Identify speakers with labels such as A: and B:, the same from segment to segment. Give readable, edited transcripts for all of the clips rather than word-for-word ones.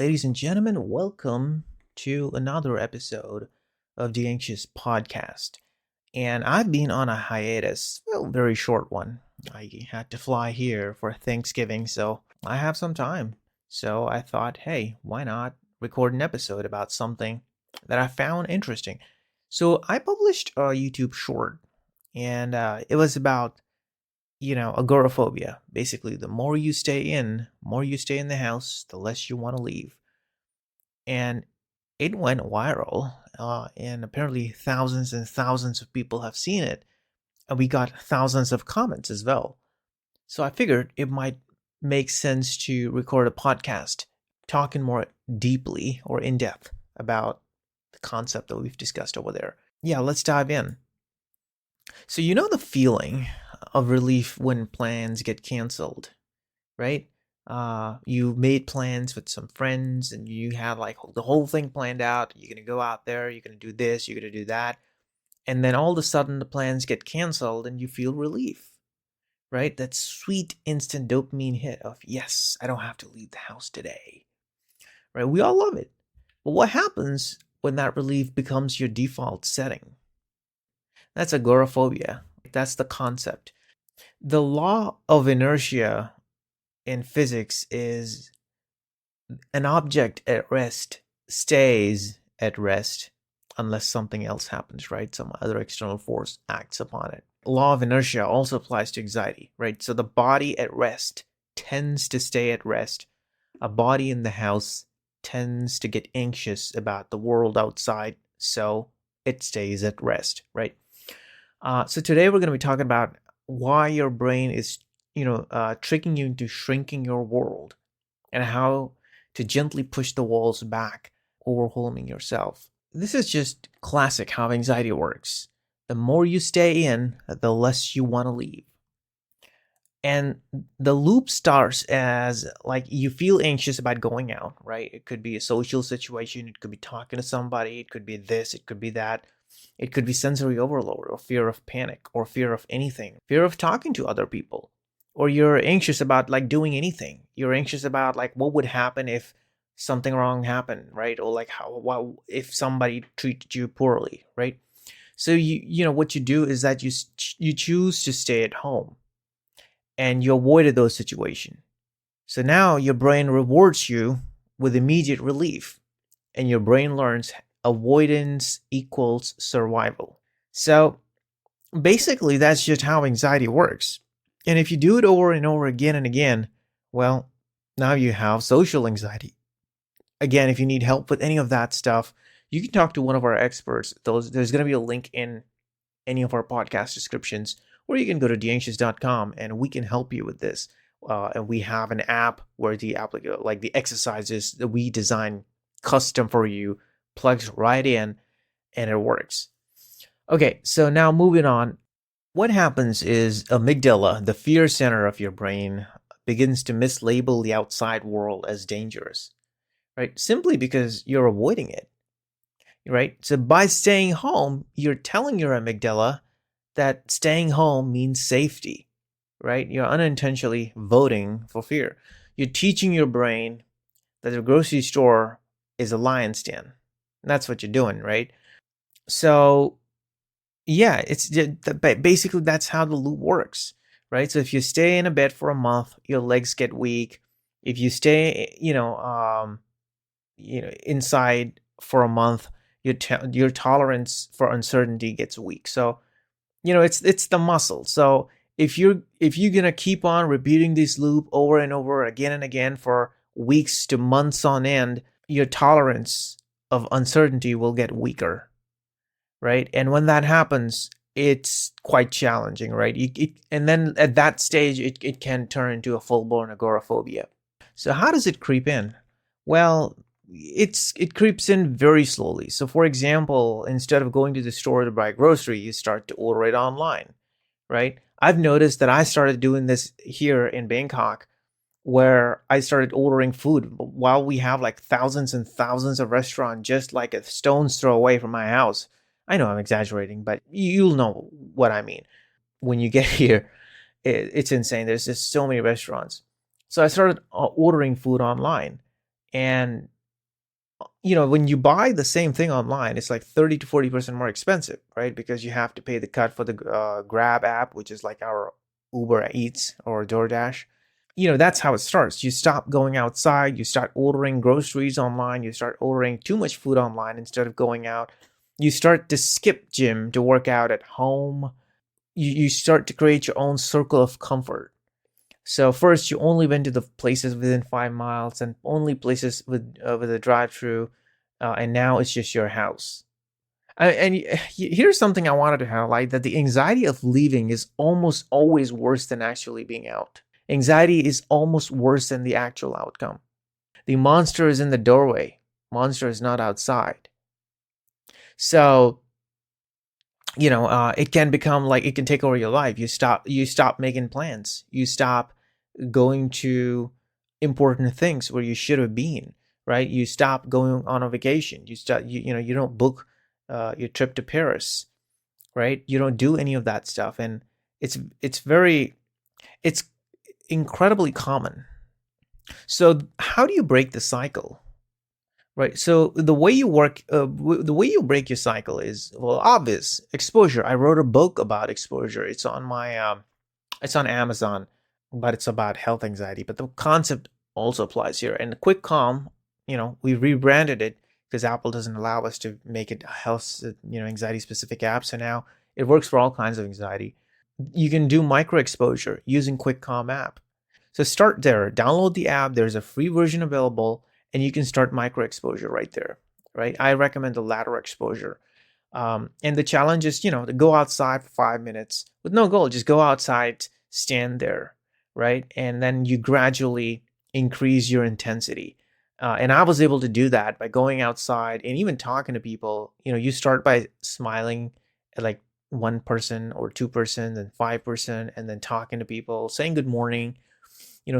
A: Ladies and gentlemen, welcome to another episode of Deanxious Podcast. And I've been on a hiatus, very short one. I had to fly here for Thanksgiving, so I have some time. So I thought, hey, why not record an episode about something that I found interesting? So I published a YouTube short, and it was about agoraphobia. Basically, the more you stay in the house, the less you want to leave. And it went viral, and apparently thousands and thousands of people have seen it. And we got thousands of comments as well. So I figured it might make sense to record a podcast talking more deeply or in depth about the concept that we've discussed over there. Yeah, let's dive in. So you know the feeling of relief when plans get canceled, right? You made plans with some friends and you had like the whole thing planned out. You're going to go out there, you're going to do this, you're going to do that. And then all of a sudden the plans get canceled and you feel relief, right? That sweet instant dopamine hit of, yes, I don't have to leave the house today, right? We all love it. But what happens when that relief becomes your default setting? That's agoraphobia. That's the concept. The law of inertia in physics is an object at rest stays at rest unless something else happens, right? Some other external force acts upon it. Law of inertia also applies to anxiety, right? So the body at rest tends to stay at rest. A body in the house tends to get anxious about the world outside, so it stays at rest, right? So today we're going to be talking about why your brain is, tricking you into shrinking your world and how to gently push the walls back, overwhelming yourself. This is just classic how anxiety works. The more you stay in, the less you want to leave. And the loop starts as like you feel anxious about going out, right? It could be a social situation. It could be talking to somebody. It could be this. It could be that. It could be sensory overload or fear of panic or fear of anything, fear of talking to other people, or you're anxious about like doing anything. You're anxious about like what would happen if something wrong happened, right? Or like if somebody treated you poorly, right? So what you do is that you choose to stay at home and you avoided those situations. So now your brain rewards you with immediate relief, and your brain learns avoidance equals survival. So basically, that's just how anxiety works. And if you do it over and over again and again, well, now you have social anxiety. Again, if you need help with any of that stuff, you can talk to one of our experts. There's going to be a link in any of our podcast descriptions, or you can go to Deanxious.com and we can help you with this. And we have an app where the exercises that we design custom for you plugs right in and it works. Okay, so now moving on. What happens is amygdala, the fear center of your brain, begins to mislabel the outside world as dangerous, right? Simply because you're avoiding it, right? So by staying home, you're telling your amygdala that staying home means safety, right? You're unintentionally voting for fear. You're teaching your brain that the grocery store is a lion's den. That's what you're doing, right? So, yeah, it's basically that's how the loop works, right? So if you stay in a bed for a month, your legs get weak. If you stay, inside for a month, your tolerance for uncertainty gets weak. So, it's the muscle. So if you're gonna keep on repeating this loop over and over again and again for weeks to months on end, your tolerance of uncertainty will get weaker, right? And when that happens, it's quite challenging, right? And then at that stage, it can turn into a full-blown agoraphobia. So how does it creep in? Well, it creeps in very slowly. So for example, instead of going to the store to buy grocery, you start to order it online, right? I've noticed that I started doing this here in Bangkok, where I started ordering food while we have like thousands and thousands of restaurants just like a stone's throw away from my house. I know I'm exaggerating, but you'll know what I mean. When you get here, it's insane. There's just so many restaurants. So I started ordering food online. And when you buy the same thing online, it's like 30 to 40% more expensive, right? Because you have to pay the cut for the Grab app, which is like our Uber Eats or DoorDash. That's how it starts. You stop going outside, you start ordering groceries online, you start ordering too much food online instead of going out. You start to skip gym to work out at home. You start to create your own circle of comfort. So first, you only went to the places within 5 miles and only places with a drive-through, and now it's just your house. And here's something I wanted to highlight: that the anxiety of leaving is almost always worse than actually being out. Anxiety is almost worse than the actual outcome. The monster is in the doorway. Monster is not outside. So it can become like it can take over your life. You stop making plans. You stop going to important things where you should have been, right? You stop going on a vacation. You don't book your trip to Paris, right? You don't do any of that stuff, and it's incredibly common. So how do you break the cycle? Right. So the way you break your cycle is, well, obvious: exposure. I wrote a book about exposure. It's on Amazon, but it's about health anxiety. But the concept also applies here. And the Quick Calm, we rebranded it because Apple doesn't allow us to make it a health, anxiety specific app. So now it works for all kinds of anxiety. You can do micro exposure using Quick Calm app. So start there. Download the app. There's a free version available, and you can start micro exposure right there, right? I recommend the lateral exposure. And the challenge is, to go outside for 5 minutes with no goal. Just go outside, stand there, right? And then you gradually increase your intensity. And I was able to do that by going outside and even talking to people. You start by smiling at like one person or two person, then 5%, and then talking to people, saying good morning,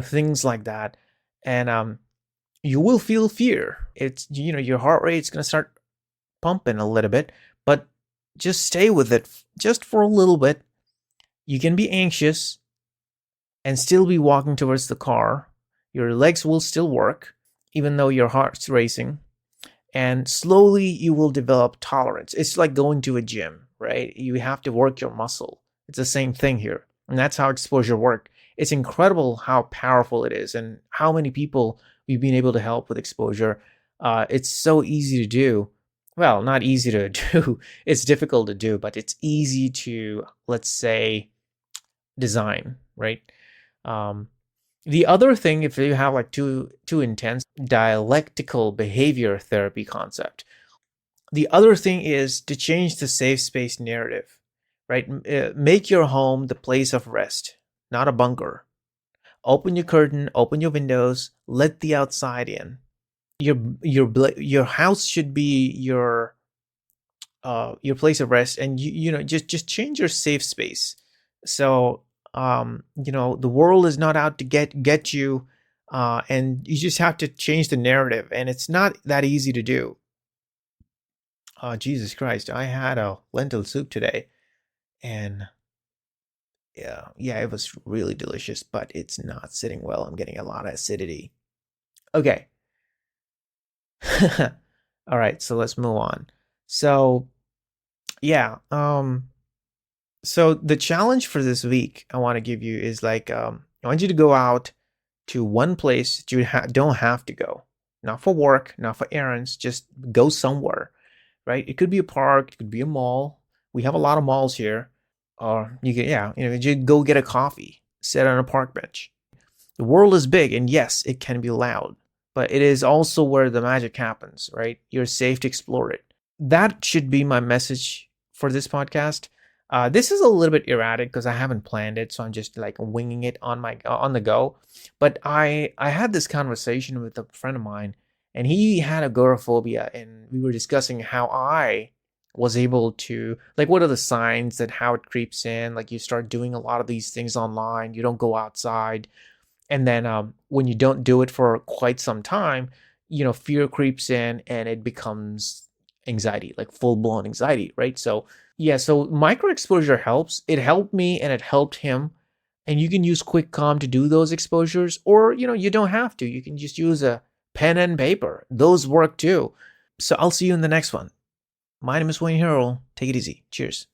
A: things like that. And you will feel fear. It's, your heart rate's going to start pumping a little bit, but just stay with it just for a little bit. You can be anxious and still be walking towards the car. Your legs will still work, even though your heart's racing. And slowly you will develop tolerance. It's like going to a gym, right? You have to work your muscle. It's the same thing here. And that's how exposure works. It's incredible how powerful it is and how many people we've been able to help with exposure. It's so easy to do. Well, not easy to do. It's difficult to do, but it's easy to, let's say, design, right? The other thing, if you have like too intense dialectical behavior therapy concept, the other thing is to change the safe space narrative, right? Make your home the place of rest, not a bunker. Open your curtain, open your windows, let the outside in. Your house should be your place of rest, and just change your safe space. So the world is not out to get you, and you just have to change the narrative, and it's not that easy to do. Jesus Christ, I had a lentil soup today, and yeah, it was really delicious, but it's not sitting well. I'm getting a lot of acidity. Okay. All right, so let's move on. So, yeah, so the challenge for this week I want to give you is like, I want you to go out to one place that you don't have to go. Not for work, not for errands, just go somewhere, right? It could be a park, it could be a mall. We have a lot of malls here. Or you can, just go get a coffee, sit on a park bench. The world is big, and yes, it can be loud, but it is also where the magic happens, right? You're safe to explore it. That should be my message for this podcast. This is a little bit erratic because I haven't planned it, so I'm just like winging it on the go. But I had this conversation with a friend of mine, and he had agoraphobia, and we were discussing how I was able to, like, what are the signs that how it creeps in? Like, you start doing a lot of these things online, you don't go outside, and then when you don't do it for quite some time, fear creeps in, and it becomes anxiety, like full-blown anxiety, right? So yeah, so micro exposure helps. It helped me and it helped him. And you can use Quick Calm to do those exposures, or you don't have to. You can just use a pen and paper. Those work too. So I'll see you in the next one. My name is Wayne Harrell. Take it easy. Cheers.